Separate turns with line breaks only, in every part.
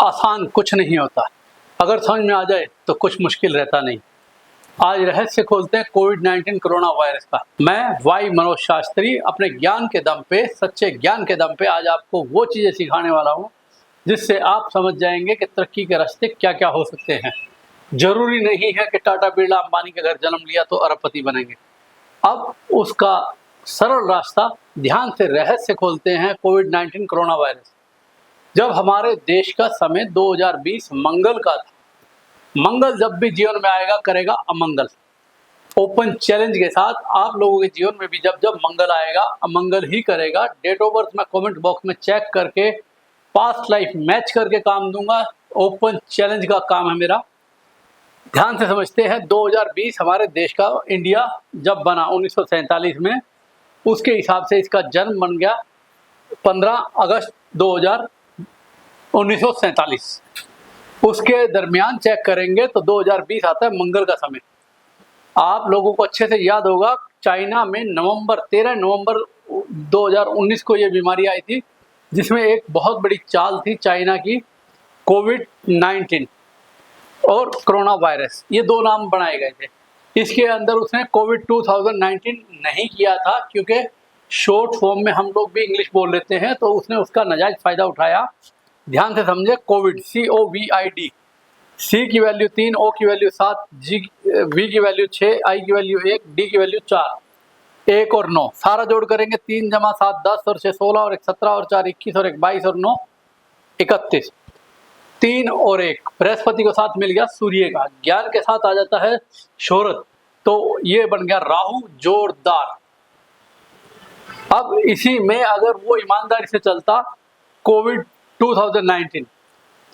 आसान कुछ नहीं होता, अगर समझ में आ जाए तो कुछ मुश्किल रहता नहीं। आज रहस्य खोलते हैं कोविड-19 कोरोना वायरस का। मैं वाई मनोज शास्त्री अपने ज्ञान के दम पे, सच्चे ज्ञान के दम पे आज आपको वो चीज़ें सिखाने वाला हूँ जिससे आप समझ जाएंगे कि तरक्की के रास्ते क्या क्या हो सकते हैं। जरूरी नहीं है कि टाटा बिरला अंबानी के घर जन्म लिया तो अरबपति बनेंगे। अब उसका सरल रास्ता, ध्यान से रहस्य खोलते हैं कोविड-19 कोरोना वायरस। जब हमारे देश का समय 2020 मंगल का था। मंगल जब भी जीवन में आएगा करेगा अमंगल। ओपन चैलेंज के साथ आप लोगों के जीवन में भी जब जब मंगल आएगा अमंगल ही करेगा। डेट ऑफ बर्थ मैं कमेंट बॉक्स में चेक करके पास्ट लाइफ मैच करके काम दूंगा। ओपन चैलेंज का काम है मेरा। ध्यान से समझते हैं, 2020 हमारे देश का, इंडिया जब बना 1947 में, उसके हिसाब से इसका जन्म बन गया 15 अगस्त 1947। उसके दरमियान चेक करेंगे तो 2020 आता है मंगल का समय। आप लोगों को अच्छे से याद होगा, चाइना में 13 नवंबर 2019 को ये बीमारी आई थी, जिसमें एक बहुत बड़ी चाल थी चाइना की, कोविड-19 और कोरोना वायरस, ये दो नाम बनाए गए थे। इसके अंदर उसने कोविड 2019 नहीं किया था, क्योंकि शॉर्ट फॉर्म में हम लोग भी इंग्लिश बोल लेते हैं, तो उसने उसका नाजायज फायदा उठाया। ध्यान से समझे, कोविड COVID, सी की वैल्यू 3, ओ की वैल्यू 7, वी की वैल्यू 6, आई की वैल्यू 1, डी की वैल्यू 4, 1 और 9, सारा जोड़ करेंगे 3 + 7 10 और 6 16 और 1 17 और 4 21 और 1 22 और 9 31, 3 और 1 बृहस्पति को साथ मिल गया सूर्य का। ज्ञान के साथ आ जाता है शोहरत, तो ये बन गया राहु जोरदार। अब इसी में अगर वो ईमानदारी से चलता कोविड 2019,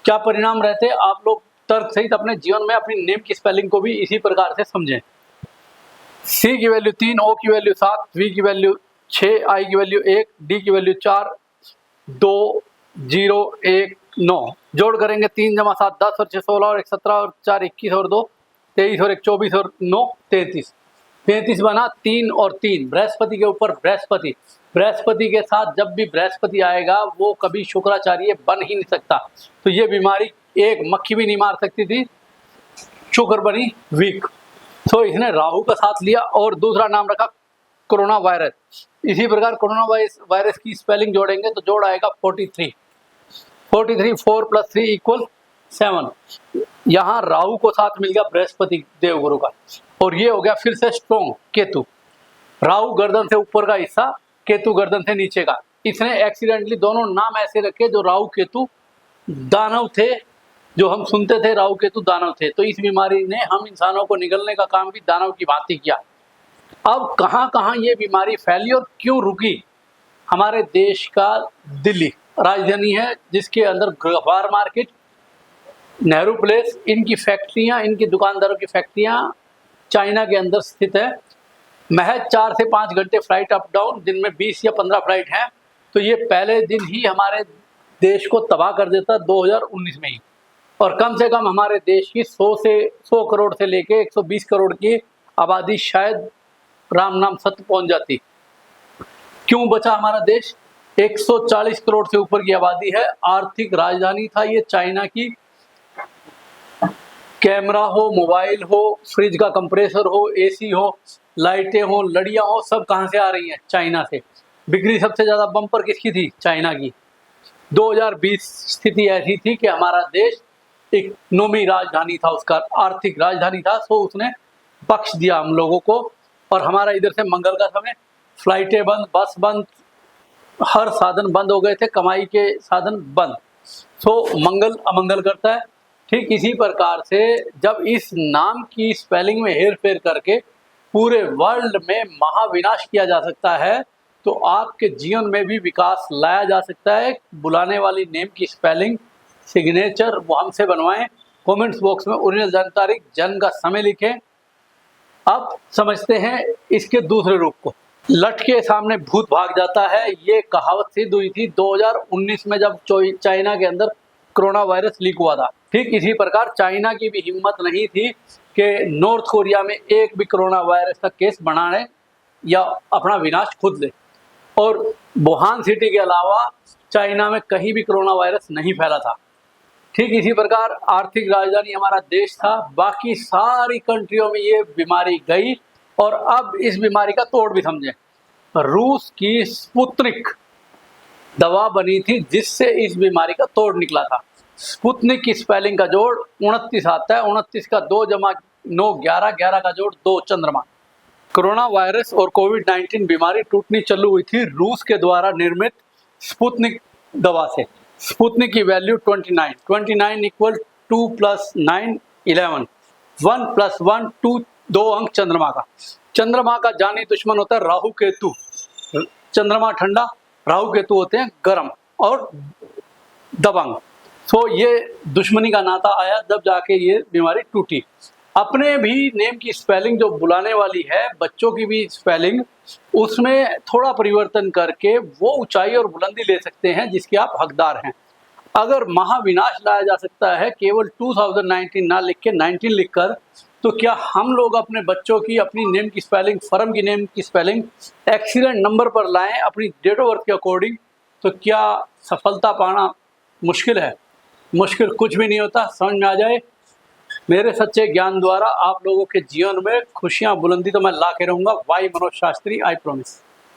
क्या परिणाम रहते, आप लोग तर्क सहित अपने जीवन में अपनी नेम की स्पेलिंग को भी इसी प्रकार से समझें। सी की वैल्यू 3, ओ की वैल्यू 7, वी की वैल्यू 6, आई की वैल्यू 1, डी की वैल्यू 4, 2 0 1 9, जोड़ करेंगे 3 + 7 10 और 6 16 और 1 17 और 4 21 और 2 23 और 1 24 और 9 33, 33 बना। 3 और 3 बृहस्पति के ऊपर बृहस्पति, बृहस्पति के साथ जब भी बृहस्पति आएगा वो कभी शुक्राचार्य बन ही नहीं सकता। तो ये बीमारी एक मक्खी भी नहीं मार सकती थी, शुक्र बनी वीक। तो इसने राहु का साथ लिया और दूसरा नाम रखा कोरोना वायरस। इसी प्रकार कोरोना वायरस की स्पेलिंग जोड़ेंगे तो जोड़ आएगा 43, 4 + 3 = 7। यहाँ राहु को साथ मिल गया बृहस्पति देवगुरु का, और ये हो गया फिर से स्ट्रॉन्ग केतु। राहु गर्दन से ऊपर का हिस्सा, केतु गर्दन से नीचे का। इसने एक्सीडेंटली दोनों नाम ऐसे रखे जो राहु केतु दानव थे, जो हम सुनते थे राहु केतु दानव थे। तो इस बीमारी ने हम इंसानों को निगलने का काम भी दानव की भांति किया। अब कहाँ कहाँ ये बीमारी फैली और क्यों रुकी? हमारे देश का दिल्ली राजधानी है, जिसके अंदर गफ्फार मार्केट, नेहरू प्लेस, इनकी फैक्ट्रियाँ, इनकी दुकानदारों की फैक्ट्रियाँ चाइना के अंदर स्थित है। महज 4 से 5 घंटे फ्लाइट अप डाउन, दिन में 20 या 15 फ्लाइट हैं। तो ये पहले दिन ही हमारे देश को तबाह कर देता 2019 में ही। और कम से कम हमारे देश की 100 करोड़ से लेके 120 करोड़ की आबादी शायद राम नाम सत्य पहुंच जाती। क्यों बचा हमारा देश? 140 करोड़ से ऊपर की आबादी है। आर्थिक राजधानी था ये चाइना की। कैमरा हो, मोबाइल हो, फ्रिज का कंप्रेसर हो, एसी हो, लाइटें हो, लड़ियां हो, सब कहां से आ रही हैं? चाइना से। बिक्री सबसे ज्यादा बम्पर किसकी थी? चाइना की। 2020 स्थिति ऐसी थी कि हमारा देश इकोनॉमी राजधानी था, उसका आर्थिक राजधानी था। सो उसने बख्श दिया हम लोगों को। और हमारा इधर से मंगल का समय, फ्लाइटें बंद, बस बंद, हर साधन बंद हो गए थे, कमाई के साधन बंद। सो मंगल अमंगल करता है। ठीक इसी प्रकार से जब इस नाम की स्पेलिंग में हेर फेर करके पूरे वर्ल्ड में महाविनाश किया जा सकता है, तो आपके जीवन में भी विकास लाया जा सकता है। बुलाने वाली नेम की स्पेलिंग, सिग्नेचर वो हमसे बनवाएं। कमेंट्स बॉक्स में ओरिजिनल जानकारी, जन्म का समय लिखें। अब समझते हैं इसके दूसरे रूप को। लठ के सामने भूत भाग जाता है, ये कहावत सिद्ध हुई थी 2019 में जब चाइना के अंदर कोरोना वायरस लीक हुआ था। ठीक इसी प्रकार चाइना की भी हिम्मत नहीं थी कि नॉर्थ कोरिया में एक भी कोरोना वायरस का केस बनाने या अपना विनाश खुद ले। और वुहान सिटी के अलावा चाइना में कहीं भी कोरोना वायरस नहीं फैला था। ठीक इसी प्रकार आर्थिक राजधानी हमारा देश था, बाकी सारी कंट्रियों में ये बीमारी गई। और अब इस बीमारी का तोड़ भी समझें। रूस की स्पुतनिक दवा बनी थी जिससे इस बीमारी का तोड़ निकला था। स्पुतनिक की स्पेलिंग का जोड़ 29 आता है, 29 का 2 जमा 9 11, 11 का जोड़ 2 चंद्रमा। कोरोना वायरस और कोविड-19 बीमारी टूटनी चालू हुई थी रूस के द्वारा निर्मित स्पुतनिक दवा से। स्पुतनिक की वैल्यू 29 इक्वल 2 + 9 11, 1 + 1 2, 2 अंक चंद्रमा का। चंद्रमा का जानी दुश्मन होता है राहु केतु। चंद्रमा ठंडा, राहु केतु होते हैं गर्म और दबंग। तो ये दुश्मनी का नाता आया, तब जाके ये बीमारी टूटी। अपने भी नेम की स्पेलिंग जो बुलाने वाली है, बच्चों की भी स्पेलिंग, उसमें थोड़ा परिवर्तन करके वो ऊंचाई और बुलंदी ले सकते हैं जिसके आप हकदार हैं। अगर महाविनाश लाया जा सकता है केवल 2019 ना लिख के 19 लिखकर, तो क्या हम लोग अपने बच्चों की अपनी नेम की स्पेलिंग, फर्म की नेम की स्पेलिंग एक्सीलेंट नंबर पर लाएं अपनी डेट ऑफ बर्थ के अकॉर्डिंग, तो क्या सफलता पाना मुश्किल है? मुश्किल कुछ भी नहीं होता, समझ में आ जाए। मेरे सच्चे ज्ञान द्वारा आप लोगों के जीवन में खुशियां बुलंदी तो मैं ला के रहूंगा। Why Manoj Shastri, I promise.